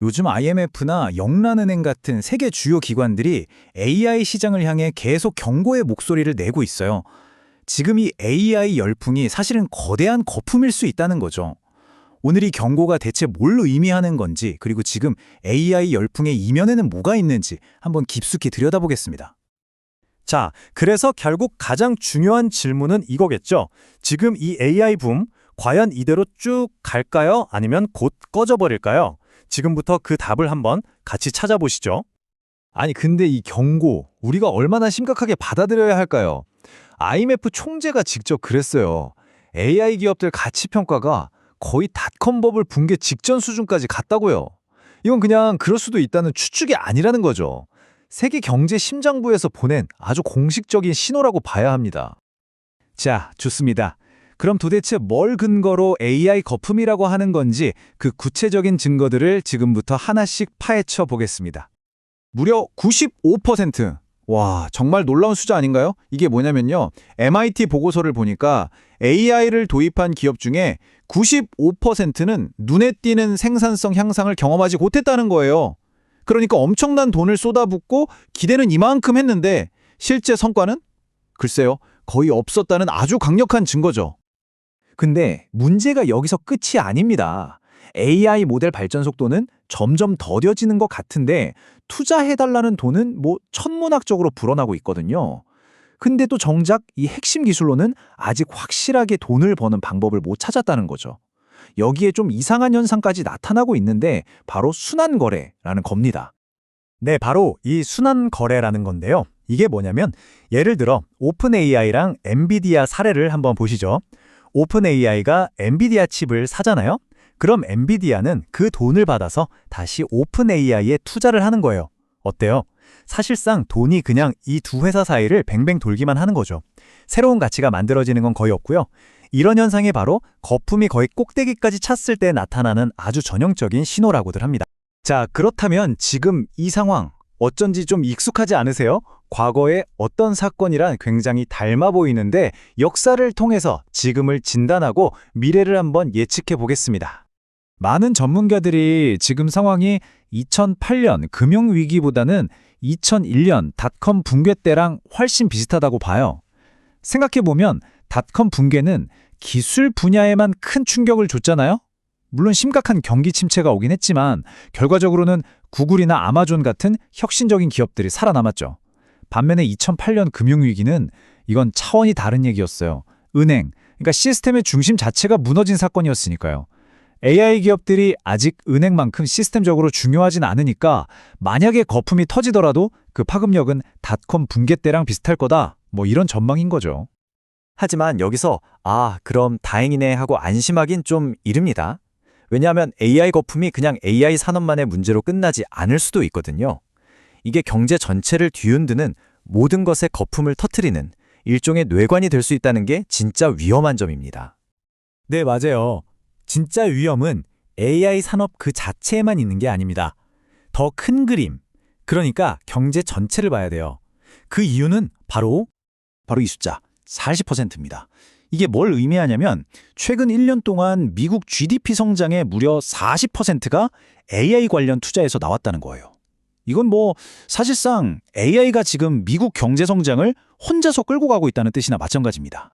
요즘 IMF나 영란은행 같은 세계 주요 기관들이 AI 시장을 향해 계속 경고의 목소리를 내고 있어요. 지금 이 AI 열풍이 사실은 거대한 거품일 수 있다는 거죠. 오늘 이 경고가 대체 뭘 의미하는 건지, 그리고 지금 AI 열풍의 이면에는 뭐가 있는지 한번 깊숙이 들여다보겠습니다. 자, 그래서 결국 가장 중요한 질문은 이거겠죠. 지금 이 AI 붐, 과연 이대로 쭉 갈까요? 아니면 곧 꺼져버릴까요? 지금부터 그 답을 한번 같이 찾아보시죠. 아니 근데 이 경고 우리가 얼마나 심각하게 받아들여야 할까요? IMF 총재가 직접 그랬어요. AI 기업들 가치 평가가 거의 닷컴 버블 붕괴 직전 수준까지 갔다고요. 이건 그냥 그럴 수도 있다는 추측이 아니라는 거죠. 세계 경제 심장부에서 보낸 아주 공식적인 신호라고 봐야 합니다. 자, 좋습니다. 그럼 도대체 뭘 근거로 AI 거품이라고 하는 건지 그 구체적인 증거들을 지금부터 하나씩 파헤쳐 보겠습니다. 무려 95%. 와, 정말 놀라운 숫자 아닌가요? 이게 뭐냐면요. MIT 보고서를 보니까 AI를 도입한 기업 중에 95%는 눈에 띄는 생산성 향상을 경험하지 못했다는 거예요. 그러니까 엄청난 돈을 쏟아붓고 기대는 이만큼 했는데 실제 성과는? 글쎄요, 거의 없었다는 아주 강력한 증거죠. 근데 문제가 여기서 끝이 아닙니다. AI 모델 발전 속도는 점점 더뎌지는 것 같은데 투자해달라는 돈은 천문학적으로 불어나고 있거든요. 근데 또 정작 이 핵심 기술로는 아직 확실하게 돈을 버는 방법을 못 찾았다는 거죠. 여기에 좀 이상한 현상까지 나타나고 있는데 바로 순환거래라는 겁니다. 네, 바로 이 순환 거래라는 건데요. 이게 뭐냐면 예를 들어 오픈 AI랑 엔비디아 사례를 한번 보시죠. 오픈 AI가 엔비디아 칩을 사잖아요. 그럼 엔비디아는 그 돈을 받아서 다시 오픈 AI에 투자를 하는 거예요. 어때요? 사실상 돈이 그냥 이 두 회사 사이를 뱅뱅 돌기만 하는 거죠. 새로운 가치가 만들어지는 건 거의 없고요. 이런 현상이 바로 거품이 거의 꼭대기까지 찼을 때 나타나는 아주 전형적인 신호라고들 합니다. 자, 그렇다면 지금 이 상황 어쩐지 좀 익숙하지 않으세요? 과거의 어떤 사건이랑 굉장히 닮아 보이는데 역사를 통해서 지금을 진단하고 미래를 한번 예측해 보겠습니다. 많은 전문가들이 지금 상황이 2008년 금융위기보다는 2001년 닷컴 붕괴 때랑 훨씬 비슷하다고 봐요. 생각해보면 닷컴 붕괴는 기술 분야에만 큰 충격을 줬잖아요? 물론 심각한 경기 침체가 오긴 했지만 결과적으로는 구글이나 아마존 같은 혁신적인 기업들이 살아남았죠. 반면에 2008년 금융위기는 이건 차원이 다른 얘기였어요. 은행, 그러니까 시스템의 중심 자체가 무너진 사건이었으니까요. AI 기업들이 아직 은행만큼 시스템적으로 중요하진 않으니까 만약에 거품이 터지더라도 그 파급력은 닷컴 붕괴 때랑 비슷할 거다. 이런 전망인 거죠. 하지만 여기서 그럼 다행이네 하고 안심하긴 좀 이릅니다. 왜냐하면 AI 거품이 그냥 AI 산업만의 문제로 끝나지 않을 수도 있거든요. 이게 경제 전체를 뒤흔드는 모든 것에 거품을 터뜨리는 일종의 뇌관이 될 수 있다는 게 진짜 위험한 점입니다. 네, 맞아요. 진짜 위험은 AI 산업 그 자체에만 있는 게 아닙니다. 더 큰 그림, 그러니까 경제 전체를 봐야 돼요. 그 이유는 바로 이 숫자 40%입니다. 이게 뭘 의미하냐면 최근 1년 동안 미국 GDP 성장의 무려 40%가 AI 관련 투자에서 나왔다는 거예요. 이건 사실상 AI가 지금 미국 경제 성장을 혼자서 끌고 가고 있다는 뜻이나 마찬가지입니다.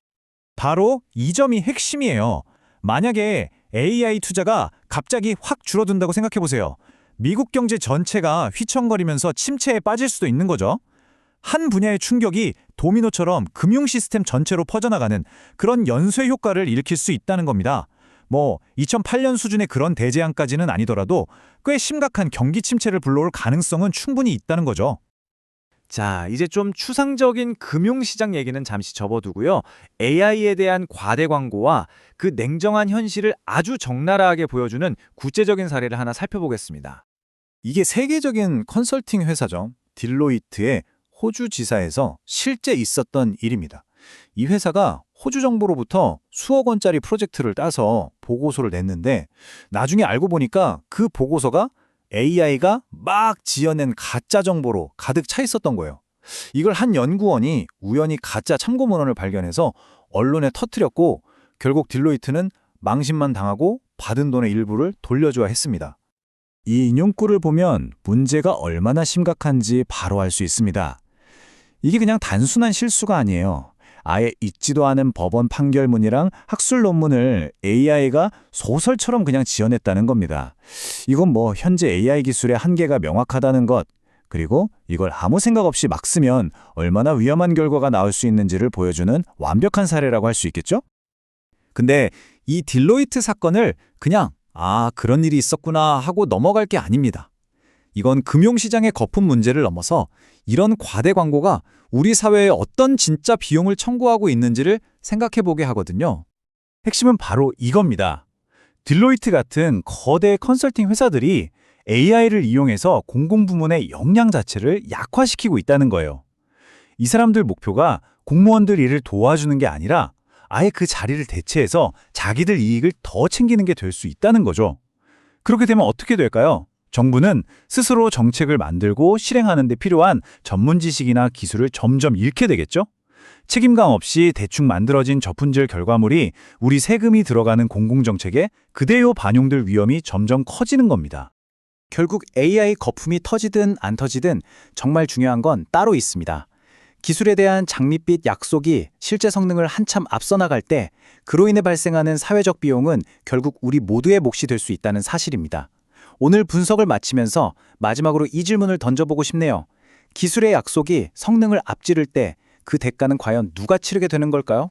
바로 이 점이 핵심이에요. 만약에 AI 투자가 갑자기 확 줄어든다고 생각해보세요. 미국 경제 전체가 휘청거리면서 침체에 빠질 수도 있는 거죠. 한 분야의 충격이 도미노처럼 금융 시스템 전체로 퍼져나가는 그런 연쇄 효과를 일으킬 수 있다는 겁니다. 2008년 수준의 그런 대재앙까지는 아니더라도 꽤 심각한 경기 침체를 불러올 가능성은 충분히 있다는 거죠. 자, 이제 좀 추상적인 금융시장 얘기는 잠시 접어두고요. AI에 대한 과대 광고와 그 냉정한 현실을 아주 적나라하게 보여주는 구체적인 사례를 하나 살펴보겠습니다. 이게 세계적인 컨설팅 회사죠. 딜로이트의 호주 지사에서 실제 있었던 일입니다. 이 회사가 호주 정부로부터 수억 원짜리 프로젝트를 따서 보고서를 냈는데 나중에 알고 보니까 그 보고서가 AI가 막 지어낸 가짜 정보로 가득 차 있었던 거예요. 이걸 한 연구원이 우연히 가짜 참고 문헌을 발견해서 언론에 터뜨렸고 결국 딜로이트는 망신만 당하고 받은 돈의 일부를 돌려줘야 했습니다. 이 인용구를 보면 문제가 얼마나 심각한지 바로 알 수 있습니다. 이게 그냥 단순한 실수가 아니에요. 아예 읽지도 않은 법원 판결문이랑 학술 논문을 AI가 소설처럼 그냥 지어냈다는 겁니다. 이건 뭐 현재 AI 기술의 한계가 명확하다는 것, 그리고 이걸 아무 생각 없이 막 쓰면 얼마나 위험한 결과가 나올 수 있는지를 보여주는 완벽한 사례라고 할 수 있겠죠? 근데 이 딜로이트 사건을 그냥 그런 일이 있었구나 하고 넘어갈 게 아닙니다. 이건 금융시장의 거품 문제를 넘어서 이런 과대 광고가 우리 사회에 어떤 진짜 비용을 청구하고 있는지를 생각해보게 하거든요. 핵심은 바로 이겁니다. 딜로이트 같은 거대 컨설팅 회사들이 AI를 이용해서 공공부문의 역량 자체를 약화시키고 있다는 거예요. 이 사람들 목표가 공무원들 일을 도와주는 게 아니라 아예 그 자리를 대체해서 자기들 이익을 더 챙기는 게 될 수 있다는 거죠. 그렇게 되면 어떻게 될까요? 정부는 스스로 정책을 만들고 실행하는 데 필요한 전문 지식이나 기술을 점점 잃게 되겠죠? 책임감 없이 대충 만들어진 저품질 결과물이 우리 세금이 들어가는 공공정책에 그대로 반영될 위험이 점점 커지는 겁니다. 결국 AI 거품이 터지든 안 터지든 정말 중요한 건 따로 있습니다. 기술에 대한 장밋빛 약속이 실제 성능을 한참 앞서 나갈 때 그로 인해 발생하는 사회적 비용은 결국 우리 모두의 몫이 될 수 있다는 사실입니다. 오늘 분석을 마치면서 마지막으로 이 질문을 던져보고 싶네요. 기술의 약속이 성능을 앞지를 때 그 대가는 과연 누가 치르게 되는 걸까요?